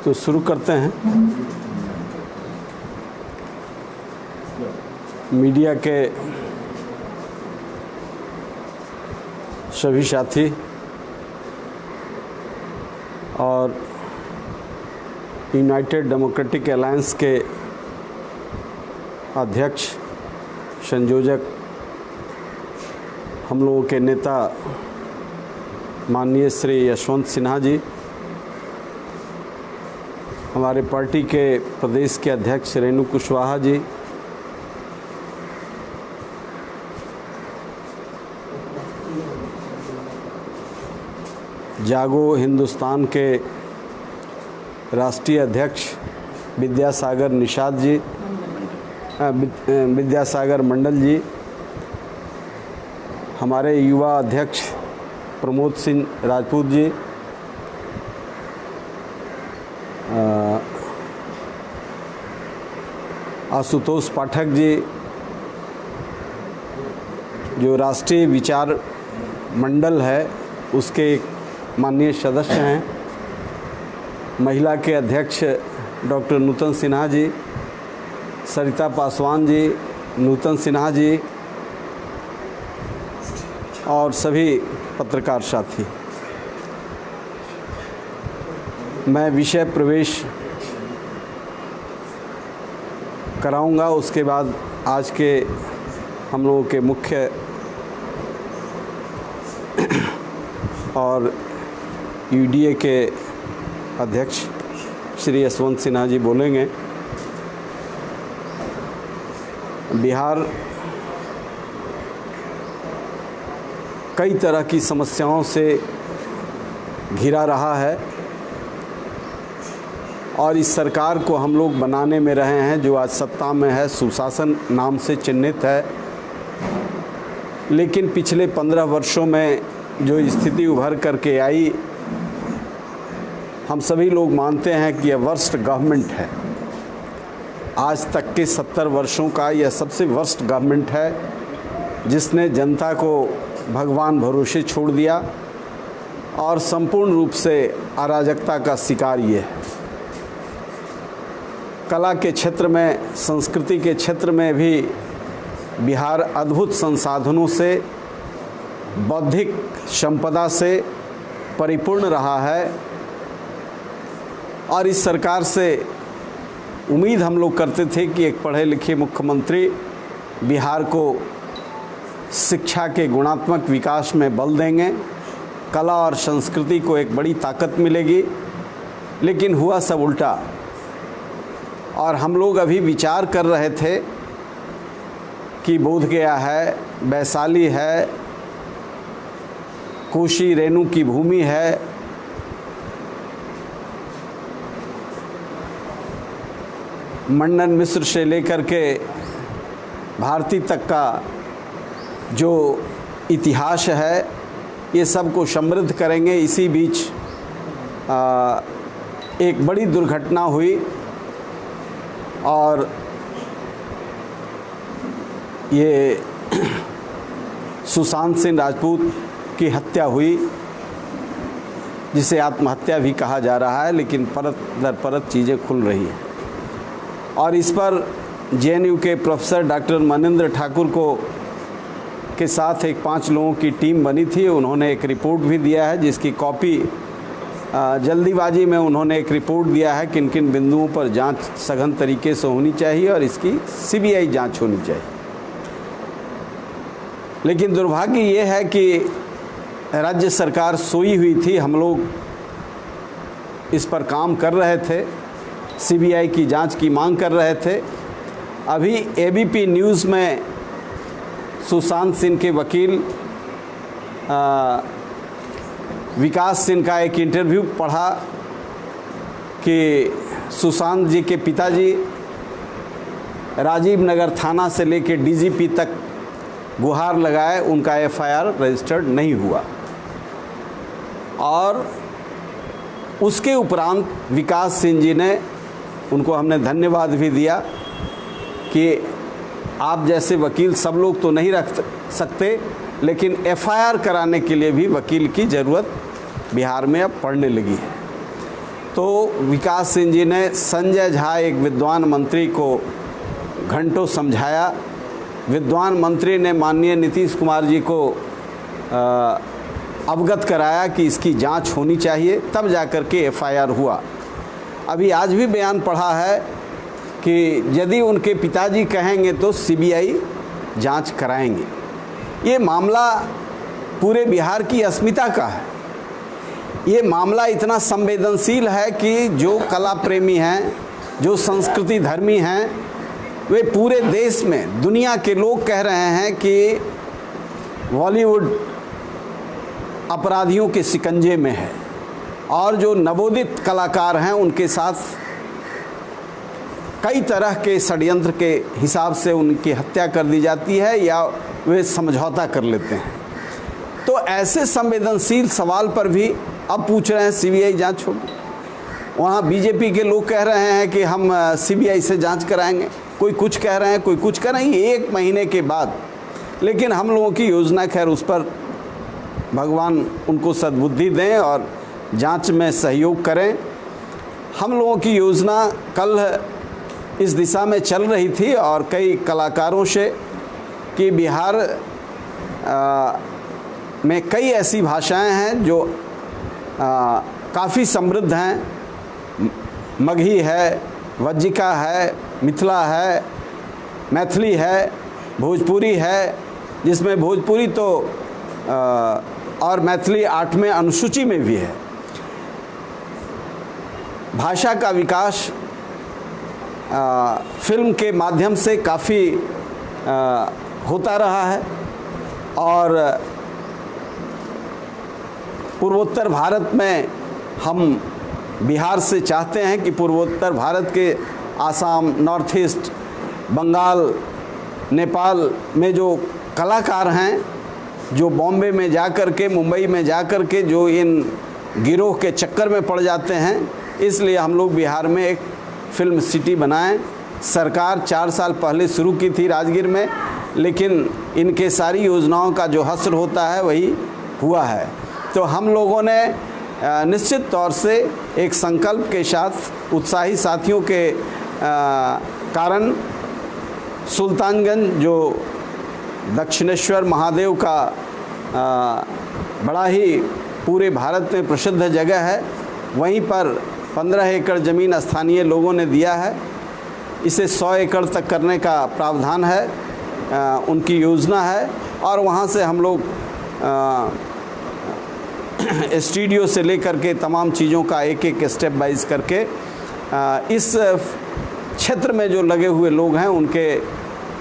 तो शुरू करते हैं। मीडिया के सभी साथी और यूनाइटेड डेमोक्रेटिक अलायंस के अध्यक्ष, संयोजक, हम लोगों के नेता माननीय श्री यशवंत सिन्हा जी, हमारे पार्टी के प्रदेश के अध्यक्ष रेणु कुशवाहा जी, जागो हिंदुस्तान के राष्ट्रीय अध्यक्ष विद्यासागर निषाद जी, विद्यासागर मंडल जी, हमारे युवा अध्यक्ष प्रमोद सिंह राजपूत जी, आशुतोष पाठक जी, जो राष्ट्रीय विचार मंडल है उसके माननीय सदस्य हैं, महिला के अध्यक्ष डॉक्टर नूतन सिन्हा जी, सरिता पासवान जी, नूतन सिन्हा जी और सभी पत्रकार साथी। मैं विषय प्रवेश कराऊंगा, उसके बाद आज के हम लोगों के मुख्य और यूडीए के अध्यक्ष श्री यशवंत सिन्हा जी बोलेंगे। बिहार कई तरह की समस्याओं से घिरा रहा है और इस सरकार को हम लोग बनाने में रहे हैं जो आज सत्ता में है, सुशासन नाम से चिन्हित है। लेकिन पिछले 15 वर्षों में जो स्थिति उभर करके आई, हम सभी लोग मानते हैं कि यह वर्स्ट गवर्नमेंट है। आज तक के 70 वर्षों का यह सबसे वर्स्ट गवर्नमेंट है जिसने जनता को भगवान भरोसे छोड़ दिया और संपूर्ण रूप से अराजकता का शिकार ये है। कला के क्षेत्र में, संस्कृति के क्षेत्र में भी बिहार अद्भुत संसाधनों से, बौद्धिक संपदा से परिपूर्ण रहा है और इस सरकार से उम्मीद हम लोग करते थे कि एक पढ़े लिखे मुख्यमंत्री बिहार को शिक्षा के गुणात्मक विकास में बल देंगे, कला और संस्कृति को एक बड़ी ताकत मिलेगी। लेकिन हुआ सब उल्टा और हम लोग अभी विचार कर रहे थे कि बोधगया है, वैशाली है, कोशी रेणु की भूमि है, मंडन मिश्र से लेकर के भारती तक का जो इतिहास है ये सब को समृद्ध करेंगे। इसी बीच एक बड़ी दुर्घटना हुई और ये सुशांत सिंह राजपूत की हत्या हुई, जिसे आत्महत्या भी कहा जा रहा है, लेकिन परत दर परत चीज़ें खुल रही हैं। और इस पर जेएनयू के प्रोफेसर डॉक्टर मनेंद्र ठाकुर के साथ एक 5 लोगों की टीम बनी थी। उन्होंने एक रिपोर्ट भी दिया है जिसकी कॉपी जल्दीबाजी में उन्होंने एक रिपोर्ट दिया है किन किन बिंदुओं पर जांच सघन तरीके से होनी चाहिए और इसकी सीबीआई जांच होनी चाहिए। लेकिन दुर्भाग्य ये है कि राज्य सरकार सोई हुई थी। हम लोग इस पर काम कर रहे थे, सीबीआई की जांच की मांग कर रहे थे। अभी एबीपी न्यूज़ में सुशांत सिंह के वकील विकास सिंह का एक इंटरव्यू पढ़ा कि सुशांत जी के पिताजी राजीव नगर थाना से लेकर डीजीपी तक गुहार लगाए, उनका एफआईआर रजिस्टर्ड नहीं हुआ। और उसके उपरांत विकास सिंह जी ने, उनको हमने धन्यवाद भी दिया कि आप जैसे वकील सब लोग तो नहीं रख सकते, लेकिन एफआईआर कराने के लिए भी वकील की ज़रूरत बिहार में अब पड़ने लगी है। तो विकास सिंह जी ने संजय झा एक विद्वान मंत्री को घंटों समझाया। विद्वान मंत्री ने माननीय नीतीश कुमार जी को अवगत कराया कि इसकी जांच होनी चाहिए, तब जाकर के एफआईआर हुआ। अभी आज भी बयान पढ़ा है कि यदि उनके पिताजी कहेंगे तो सीबीआई जांच कराएंगे। ये मामला पूरे बिहार की अस्मिता का है। ये मामला इतना संवेदनशील है कि जो कला प्रेमी हैं, जो संस्कृति धर्मी हैं, वे पूरे देश में दुनिया के लोग कह रहे हैं कि बॉलीवुड अपराधियों के शिकंजे में है और जो नवोदित कलाकार हैं उनके साथ कई तरह के षड्यंत्र के हिसाब से उनकी हत्या कर दी जाती है या वे समझौता कर लेते हैं। तो ऐसे संवेदनशील सवाल पर भी अब पूछ रहे हैं सीबीआई जांच होगी। वहाँ बीजेपी के लोग कह रहे हैं कि हम सीबीआई से जांच कराएंगे, कोई कुछ कह रहे हैं, कोई कुछ कह रहे हैं, 1 महीने के बाद। लेकिन हम लोगों की योजना, खैर उस पर भगवान उनको सद्बुद्धि दें और जांच में सहयोग करें। हम लोगों की योजना कल इस दिशा में चल रही थी और कई कलाकारों से कि बिहार में कई ऐसी भाषाएं हैं जो काफ़ी समृद्ध हैं। मगही है, वज्जिका है, मिथिला है, मैथिली है, भोजपुरी है, जिसमें भोजपुरी तो और मैथिली 8वें अनुसूची में भी है। भाषा का विकास फिल्म के माध्यम से काफ़ी होता रहा है और पूर्वोत्तर भारत में हम बिहार से चाहते हैं कि पूर्वोत्तर भारत के आसाम, नॉर्थ ईस्ट, बंगाल, नेपाल में जो कलाकार हैं, जो बॉम्बे में जा कर के, मुंबई में जा कर के जो इन गिरोह के चक्कर में पड़ जाते हैं, इसलिए हम लोग बिहार में एक फिल्म सिटी बनाएं। सरकार 4 साल पहले शुरू की थी राजगीर में, लेकिन इनके सारी योजनाओं का जो हस्र होता है वही हुआ है। तो हम लोगों ने निश्चित तौर से एक संकल्प के साथ उत्साही साथियों के कारण सुल्तानगंज, जो दक्षिणेश्वर महादेव का बड़ा ही पूरे भारत में प्रसिद्ध जगह है, वहीं पर 15 एकड़ ज़मीन स्थानीय लोगों ने दिया है। इसे 100 एकड़ तक करने का प्रावधान है, उनकी योजना है। और वहाँ से हम लोग स्टूडियो से लेकर के तमाम चीज़ों का एक स्टेप वाइज करके इस क्षेत्र में जो लगे हुए लोग हैं उनके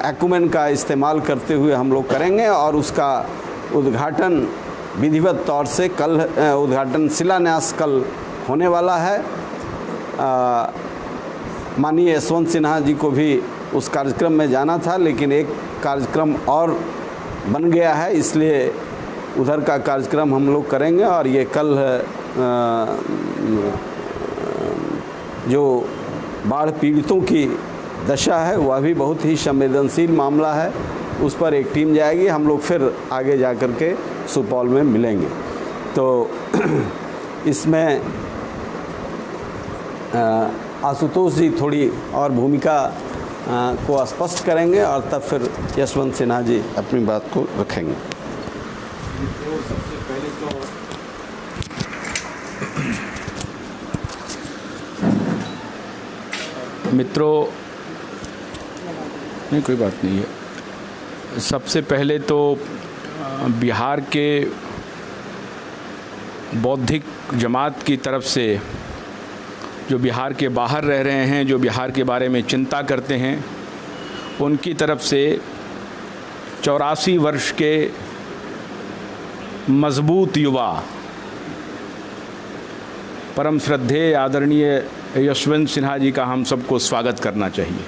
एक्यूमेंट का इस्तेमाल करते हुए हम लोग करेंगे और उसका उद्घाटन विधिवत तौर से कल, उद्घाटन शिलान्यास कल होने वाला है। माननीय यशवंत सिन्हा जी को भी उस कार्यक्रम में जाना था, लेकिन एक कार्यक्रम और बन गया है, इसलिए उधर का कार्यक्रम हम लोग करेंगे। और ये कल जो बाढ़ पीड़ितों की दशा है वह भी बहुत ही संवेदनशील मामला है, उस पर एक टीम जाएगी। हम लोग फिर आगे जा कर के सुपौल में मिलेंगे। तो इसमें आशुतोष जी थोड़ी और भूमिका को स्पष्ट करेंगे और तब फिर यशवंत सिन्हा जी अपनी बात को रखेंगे। सबसे पहले तो मित्रों, नहीं कोई बात नहीं है। सबसे पहले तो बिहार के बौद्धिक जमात की तरफ से जो बिहार के बाहर रह रहे हैं, जो बिहार के बारे में चिंता करते हैं, उनकी तरफ से 84 वर्ष के मजबूत युवा परम श्रद्धेय आदरणीय यशवंत सिन्हा जी का हम सबको स्वागत करना चाहिए।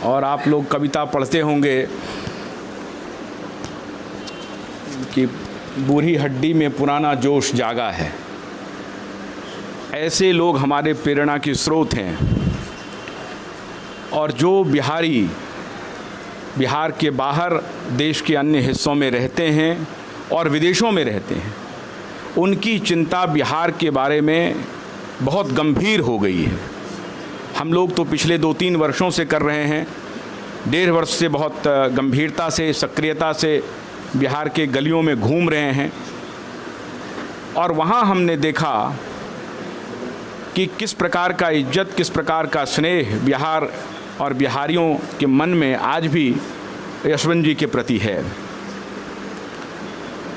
और आप लोग कविता पढ़ते होंगे कि बूढ़ी हड्डी में पुराना जोश जागा है। ऐसे लोग हमारे प्रेरणा के स्रोत हैं। और जो बिहारी बिहार के बाहर देश के अन्य हिस्सों में रहते हैं और विदेशों में रहते हैं, उनकी चिंता बिहार के बारे में बहुत गंभीर हो गई है। हम लोग तो पिछले 2-3 वर्षों से कर रहे हैं, 1.5 वर्ष से बहुत गंभीरता से, सक्रियता से बिहार के गलियों में घूम रहे हैं और वहाँ हमने देखा कि किस प्रकार का इज्जत, किस प्रकार का स्नेह बिहार और बिहारियों के मन में आज भी यशवंत जी के प्रति है।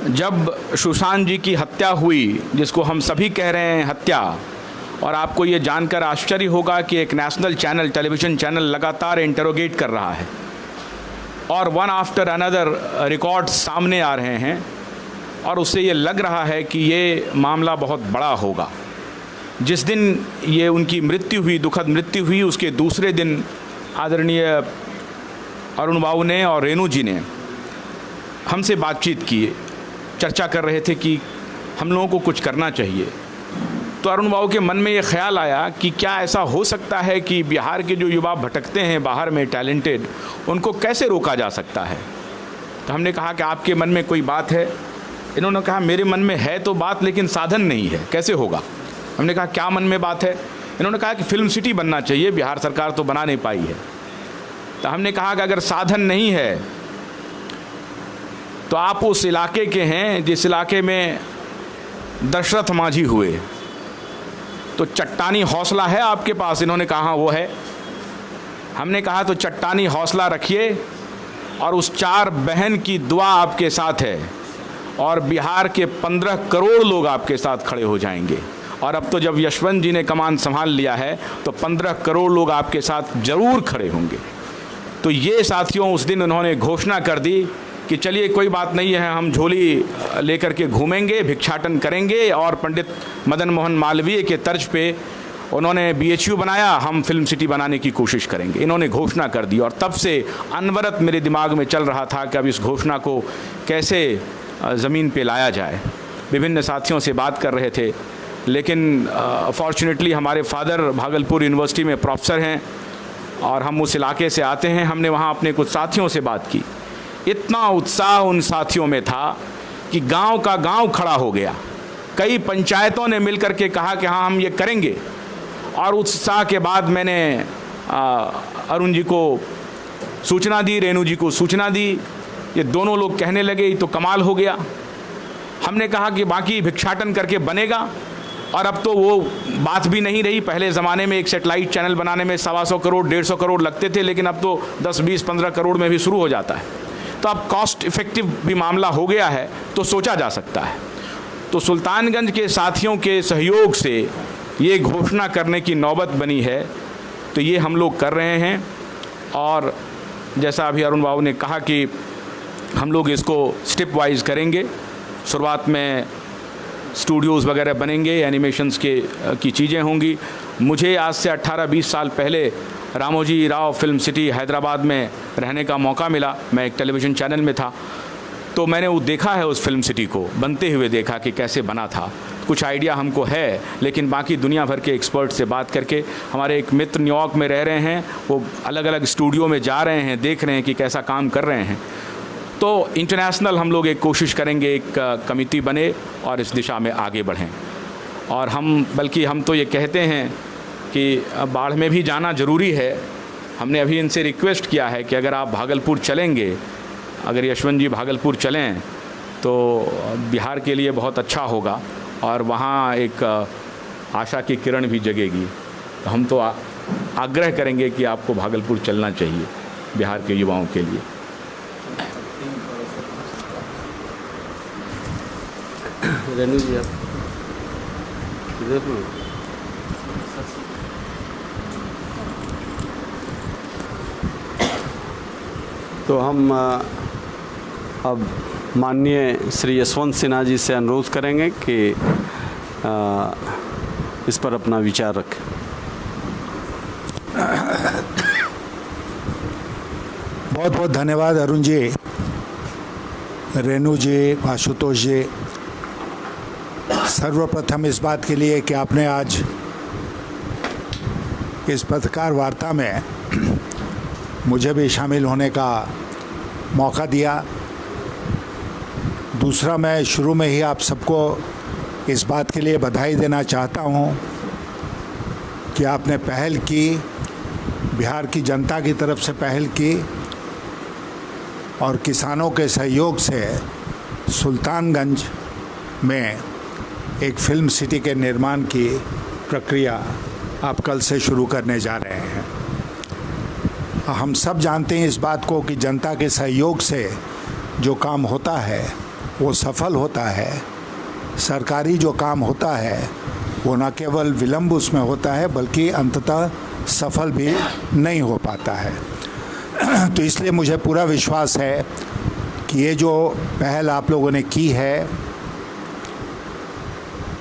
जब सुशांत जी की हत्या हुई, जिसको हम सभी कह रहे हैं हत्या, और आपको ये जानकर आश्चर्य होगा कि एक नेशनल चैनल, टेलीविज़न चैनल लगातार इंटरोगेट कर रहा है और वन आफ्टर अनदर रिकॉर्ड्स सामने आ रहे हैं और उससे ये लग रहा है कि ये मामला बहुत बड़ा होगा। जिस दिन ये उनकी मृत्यु हुई, दुखद मृत्यु हुई, उसके दूसरे दिन आदरणीय अरुण बाबू ने और रेणु जी ने हमसे बातचीत की, चर्चा कर रहे थे कि हम लोगों को कुछ करना चाहिए। तो अरुण बाबू के मन में ये ख्याल आया कि क्या ऐसा हो सकता है कि बिहार के जो युवा भटकते हैं बाहर में टैलेंटेड, उनको कैसे रोका जा सकता है। तो हमने कहा कि आपके मन में कोई बात है। इन्होंने कहा मेरे मन में है तो बात, लेकिन साधन नहीं है, कैसे होगा। हमने कहा क्या मन में बात है। इन्होंने कहा कि फिल्म सिटी बनना चाहिए, बिहार सरकार तो बना नहीं पाई है। तो हमने कहा कि अगर साधन नहीं है तो आप उस इलाके के हैं जिस इलाके में दशरथ मांझी हुए, तो चट्टानी हौसला है आपके पास। इन्होंने कहा वो है। हमने कहा तो चट्टानी हौसला रखिए और उस 4 बहन की दुआ आपके साथ है और बिहार के 15 करोड़ लोग आपके साथ खड़े हो जाएंगे। और अब तो जब यशवंत जी ने कमान संभाल लिया है तो 15 करोड़ लोग आपके साथ ज़रूर खड़े होंगे। तो ये साथियों उस दिन उन्होंने घोषणा कर दी कि चलिए कोई बात नहीं है, हम झोली लेकर के घूमेंगे, भिक्षाटन करेंगे। और पंडित मदन मोहन मालवीय के तर्ज पे उन्होंने BHU बनाया, हम फिल्म सिटी बनाने की कोशिश करेंगे। इन्होंने घोषणा कर दी और तब से अनवरत मेरे दिमाग में चल रहा था कि अब इस घोषणा को कैसे ज़मीन पे लाया जाए। विभिन्न साथियों से बात कर रहे थे, लेकिन फॉर्चुनेटली हमारे फादर भागलपुर यूनिवर्सिटी में प्रोफेसर हैं और हम उस इलाके से आते हैं। हमने वहाँ अपने कुछ साथियों से बात की। इतना उत्साह उन साथियों में था कि गांव का गांव खड़ा हो गया। कई पंचायतों ने मिलकर के कहा कि हाँ हम ये करेंगे। और उत्साह के बाद मैंने अरुण जी को सूचना दी, रेणु जी को सूचना दी। ये दोनों लोग कहने लगे ये तो कमाल हो गया। हमने कहा कि बाकी भिक्षाटन करके बनेगा। और अब तो वो बात भी नहीं रही। पहले ज़माने में एक सेटेलाइट चैनल बनाने में 125 करोड़ 150 करोड़ लगते थे, लेकिन अब तो 10, 20, 15 करोड़ में भी शुरू हो जाता है। तो अब कॉस्ट इफ़ेक्टिव भी मामला हो गया है, तो सोचा जा सकता है। तो सुल्तानगंज के साथियों के सहयोग से ये घोषणा करने की नौबत बनी है, तो ये हम लोग कर रहे हैं। और जैसा अभी अरुण बाबू ने कहा कि हम लोग इसको स्टेप वाइज करेंगे। शुरुआत में स्टूडियोज़ वगैरह बनेंगे, एनिमेशंस की चीज़ें होंगी। मुझे आज से 18-20 साल पहले रामोजी राव फिल्म सिटी हैदराबाद में रहने का मौका मिला। मैं एक टेलीविज़न चैनल में था, तो मैंने वो देखा है, उस फिल्म सिटी को बनते हुए देखा कि कैसे बना था। कुछ आइडिया हमको है, लेकिन बाकी दुनिया भर के एक्सपर्ट से बात करके, हमारे एक मित्र न्यूयॉर्क में रह रहे हैं, वो अलग अलग स्टूडियो में जा रहे हैं, देख रहे हैं कि कैसा काम कर रहे हैं। तो इंटरनेशनल हम लोग एक कोशिश करेंगे, एक कमेटी बने और इस दिशा में आगे बढ़ें। और बल्कि हम तो ये कहते हैं कि बाढ़ में भी जाना ज़रूरी है। हमने अभी इनसे रिक्वेस्ट किया है कि अगर आप भागलपुर चलेंगे, अगर यशवंत जी भागलपुर चलें तो बिहार के लिए बहुत अच्छा होगा और वहाँ एक आशा की किरण भी जगेगी। तो हम तो आग्रह करेंगे कि आपको भागलपुर चलना चाहिए बिहार के युवाओं के लिए। रेणु जी आप तो हम अब माननीय श्री यशवंत सिन्हा जी से अनुरोध करेंगे कि इस पर अपना विचार रखें। बहुत बहुत धन्यवाद अरुण जी, रेणु जी, आशुतोष जी। सर्वप्रथम इस बात के लिए कि आपने आज इस पत्रकार वार्ता में मुझे भी शामिल होने का मौका दिया। दूसरा, मैं शुरू में ही आप सबको इस बात के लिए बधाई देना चाहता हूं कि आपने पहल की, बिहार की जनता की तरफ से पहल की और किसानों के सहयोग से सुल्तानगंज में एक फिल्म सिटी के निर्माण की प्रक्रिया आप कल से शुरू करने जा रहे हैं। हम सब जानते हैं इस बात को कि जनता के सहयोग से जो काम होता है वो सफल होता है। सरकारी जो काम होता है वो न केवल विलंब उसमें होता है बल्कि अंततः सफल भी नहीं हो पाता है। तो इसलिए मुझे पूरा विश्वास है कि ये जो पहल आप लोगों ने की है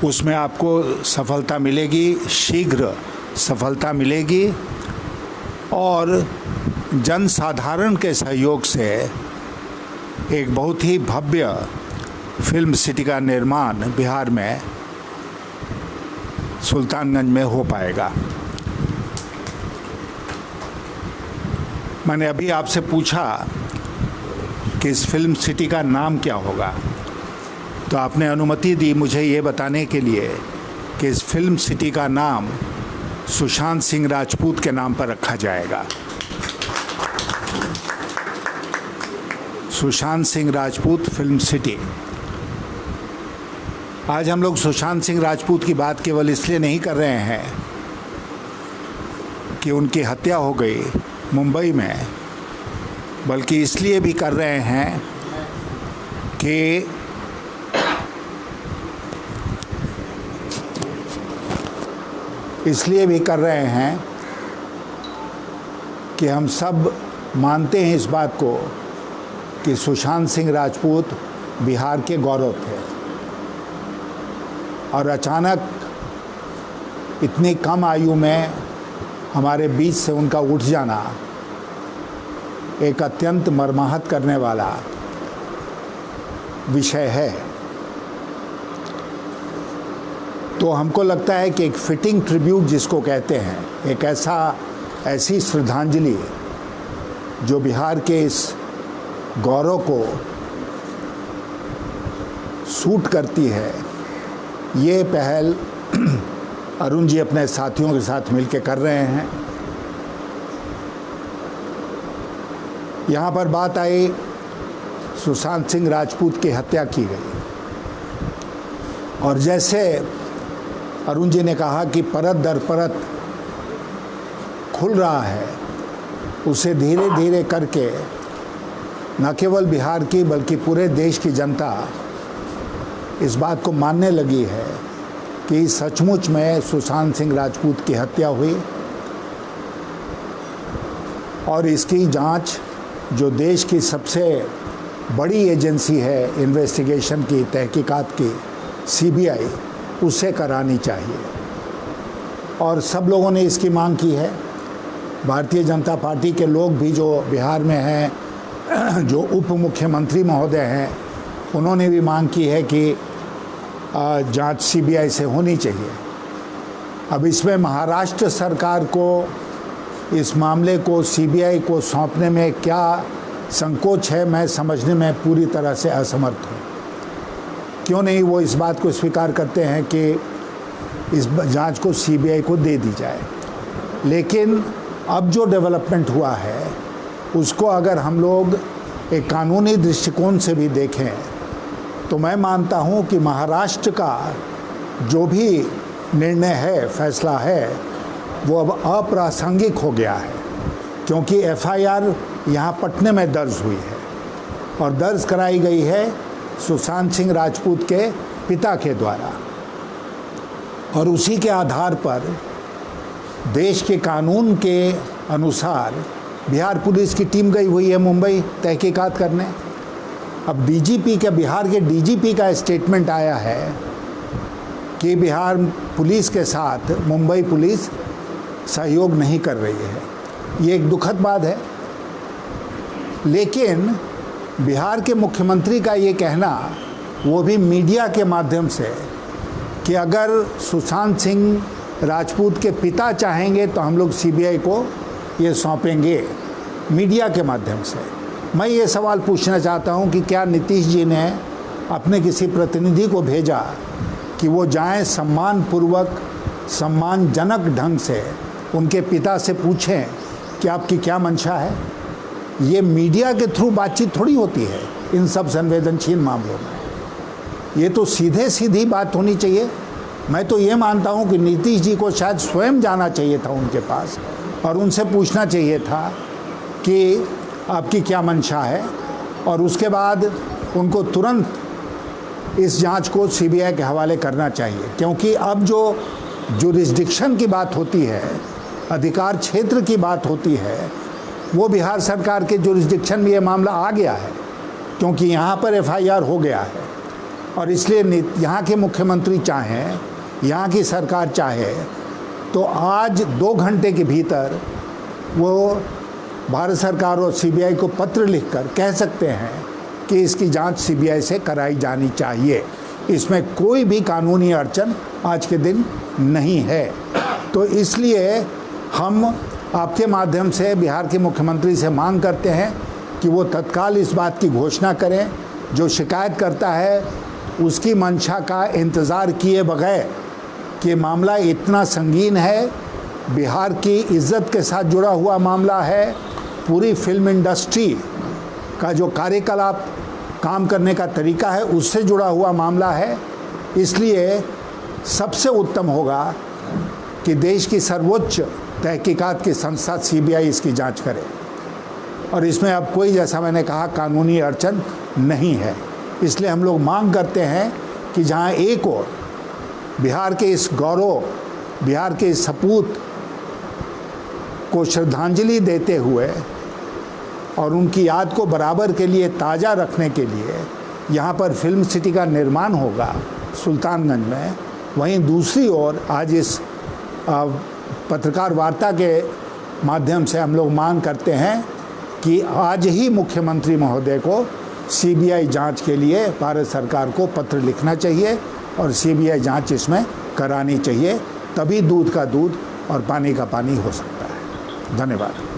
उसमें आपको सफलता मिलेगी, शीघ्र सफलता मिलेगी और जनसाधारण के सहयोग से एक बहुत ही भव्य फिल्म सिटी का निर्माण बिहार में सुल्तानगंज में हो पाएगा। मैंने अभी आपसे पूछा कि इस फिल्म सिटी का नाम क्या होगा, तो आपने अनुमति दी मुझे ये बताने के लिए कि इस फिल्म सिटी का नाम सुशांत सिंह राजपूत के नाम पर रखा जाएगा। Sushant Singh Rajput film city. आज हम लोग सुशांत सिंह राजपूत की बात केवल इसलिए नहीं कर रहे हैं कि उनकी हत्या हो गई मुंबई में, बल्कि इसलिए भी कर रहे हैं कि हम सब मानते हैं इस बात को कि सुशांत सिंह राजपूत बिहार के गौरव थे और अचानक इतनी कम आयु में हमारे बीच से उनका उठ जाना एक अत्यंत मर्माहत करने वाला विषय है। तो हमको लगता है कि एक फिटिंग ट्रिब्यूट जिसको कहते हैं, एक ऐसी श्रद्धांजलि जो बिहार के इस गौरव को सूट करती है, ये पहल अरुण जी अपने साथियों के साथ मिलकर कर रहे हैं। यहाँ पर बात आई, सुशांत सिंह राजपूत की हत्या की गई और जैसे अरुण जी ने कहा कि परत दर परत खुल रहा है, उसे धीरे धीरे करके न केवल बिहार की बल्कि पूरे देश की जनता इस बात को मानने लगी है कि सचमुच में सुशांत सिंह राजपूत की हत्या हुई और इसकी जांच जो देश की सबसे बड़ी एजेंसी है इन्वेस्टिगेशन की, तहकीकात की, सीबीआई, उससे करानी चाहिए। और सब लोगों ने इसकी मांग की है। भारतीय जनता पार्टी के लोग भी जो बिहार में हैं, जो उप मुख्यमंत्री महोदय हैं, उन्होंने भी मांग की है कि जांच सीबीआई से होनी चाहिए। अब इसमें महाराष्ट्र सरकार को इस मामले को सीबीआई को सौंपने में क्या संकोच है, मैं समझने में पूरी तरह से असमर्थ हूँ। क्यों नहीं वो इस बात को स्वीकार करते हैं कि इस जांच को सीबीआई को दे दी जाए। लेकिन अब जो डेवलपमेंट हुआ है उसको अगर हम लोग एक कानूनी दृष्टिकोण से भी देखें तो मैं मानता हूँ कि महाराष्ट्र का जो भी निर्णय है, फैसला है, वो अब अप्रासंगिक हो गया है, क्योंकि एफआईआर यहाँ पटना में दर्ज हुई है और दर्ज कराई गई है सुशांत सिंह राजपूत के पिता के द्वारा, और उसी के आधार पर देश के कानून के अनुसार बिहार पुलिस की टीम गई हुई है मुंबई तहकीकात करने। अब डीजीपी का, बिहार के डीजीपी का स्टेटमेंट आया है कि बिहार पुलिस के साथ मुंबई पुलिस सहयोग नहीं कर रही है। ये एक दुखद बात है। लेकिन बिहार के मुख्यमंत्री का ये कहना, वो भी मीडिया के माध्यम से, कि अगर सुशांत सिंह राजपूत के पिता चाहेंगे तो हम लोग सीबीआई को ये सौंपेंगे, मीडिया के माध्यम से। मैं ये सवाल पूछना चाहता हूँ कि क्या नीतीश जी ने अपने किसी प्रतिनिधि को भेजा कि वो जाएं सम्मानपूर्वक, सम्मानजनक ढंग से उनके पिता से पूछें कि आपकी क्या मंशा है। ये मीडिया के थ्रू बातचीत थोड़ी होती है इन सब संवेदनशील मामलों में। ये तो सीधी बात होनी चाहिए। मैं तो ये मानता हूँ कि नीतीश जी को शायद स्वयं जाना चाहिए था उनके पास और उनसे पूछना चाहिए था कि आपकी क्या मंशा है, और उसके बाद उनको तुरंत इस जांच को सीबीआई के हवाले करना चाहिए। क्योंकि अब जो जुरिस्डिक्शन की बात होती है, अधिकार क्षेत्र की बात होती है, वो बिहार सरकार के जुरिस्डिक्शन में ये मामला आ गया है, क्योंकि यहाँ पर एफआईआर हो गया है। और इसलिए यहाँ के मुख्यमंत्री चाहें, यहाँ की सरकार चाहे तो आज 2 घंटे के भीतर वो भारत सरकार और सीबीआई को पत्र लिखकर कह सकते हैं कि इसकी जांच सीबीआई से कराई जानी चाहिए। इसमें कोई भी कानूनी अड़चन आज के दिन नहीं है। तो इसलिए हम आपके माध्यम से बिहार के मुख्यमंत्री से मांग करते हैं कि वो तत्काल इस बात की घोषणा करें, जो शिकायत करता है उसकी मंशा का इंतज़ार किए बगैर कि मामला इतना संगीन है, बिहार की इज़्ज़त के साथ जुड़ा हुआ मामला है, पूरी फिल्म इंडस्ट्री का जो कार्यकलाप, काम करने का तरीका है, उससे जुड़ा हुआ मामला है। इसलिए सबसे उत्तम होगा कि देश की सर्वोच्च तहकीकात की संस्था सीबीआई इसकी जांच करे, और इसमें अब कोई, जैसा मैंने कहा, कानूनी अड़चन नहीं है। इसलिए हम लोग मांग करते हैं कि जहां एक और बिहार के इस गौरव, बिहार के इस सपूत को श्रद्धांजलि देते हुए और उनकी याद को बराबर के लिए ताज़ा रखने के लिए यहाँ पर फिल्म सिटी का निर्माण होगा सुल्तानगंज में, वहीं दूसरी ओर आज इस पत्रकार वार्ता के माध्यम से हम लोग मांग करते हैं कि आज ही मुख्यमंत्री महोदय को सीबीआई जांच के लिए भारत सरकार को पत्र लिखना चाहिए और सीबीआई जांच इसमें करानी चाहिए। तभी दूध का दूध और पानी का पानी हो सकता है। धन्यवाद।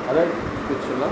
अरे कुछ सुना?